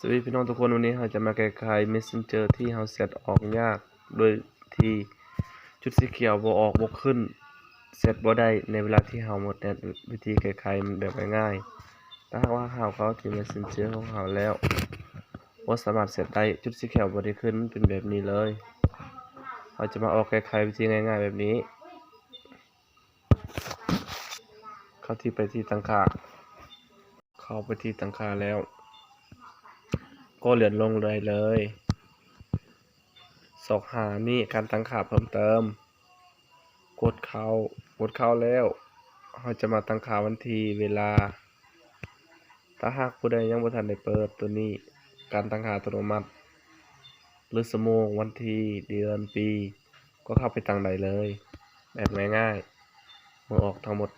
สวัสดีพี่น้องทุกคนวันนี้เราจะมาแก้ไข Messenger ที่เราเซตออกยากโดยที่จุดสีเขียวบ่ออกบ่ขึ้นเซตบ่ได้ในเวลาที่เราหมดแต่วิธีแก้ไขมันแบบง่ายๆถ้าหากว่าเราเข้าที่ Messenger ของเราแล้วบ่สามารถเซตได้จุดสีเขียวบ่ได้ขึ้นเป็นแบบนี้เลยเราจะมาออกแก้ไขวิธีง่ายๆแบบนี้เข้าไปที่ตั้งค่าแล้วก็เลื่อนลงเลยสอกหานี่การตั้งค่าเพิ่มเติมกดเข้าแล้วเราจะมาตั้งค่าวันที่เวลาถ้าหากผู้ใดยังบ่ทันได้เปิดตัวนี้การตั้งค่าอัตโนมัติหรือชั่วโมงวันที่เดือนปีก็เข้าไปตั้งได้เลยแบบง่ายๆเมื่อออกทั้งหมด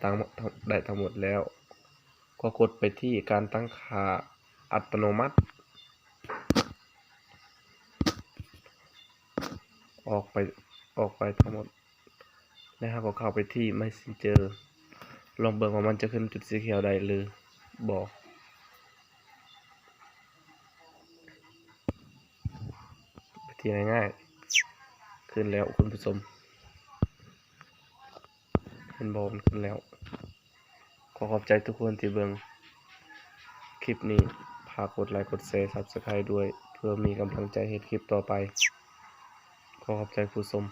ได้ทั้งหมดแล้วก็กดไปที่การตั้งค่าอัตโนมัติออกไปทั้งหมดแล้วก็เข้าไปที่ Messenger ลองเบิ่งว่ามันจะขึ้นจุดสีเขียวได้หรือบ่วิธีง่ายๆขึ้นแล้วคุณผู้ชมเห็นบ่มันขึ้นแล้วขอขอบใจทุกคนที่เบิ่งคลิปนี้ฝากกดไลค์กดแชร์ Subscribe ด้วยเพื่อมีกำลังใจเฮ็ดคลิปต่อไปขอขอบใจผู้ชม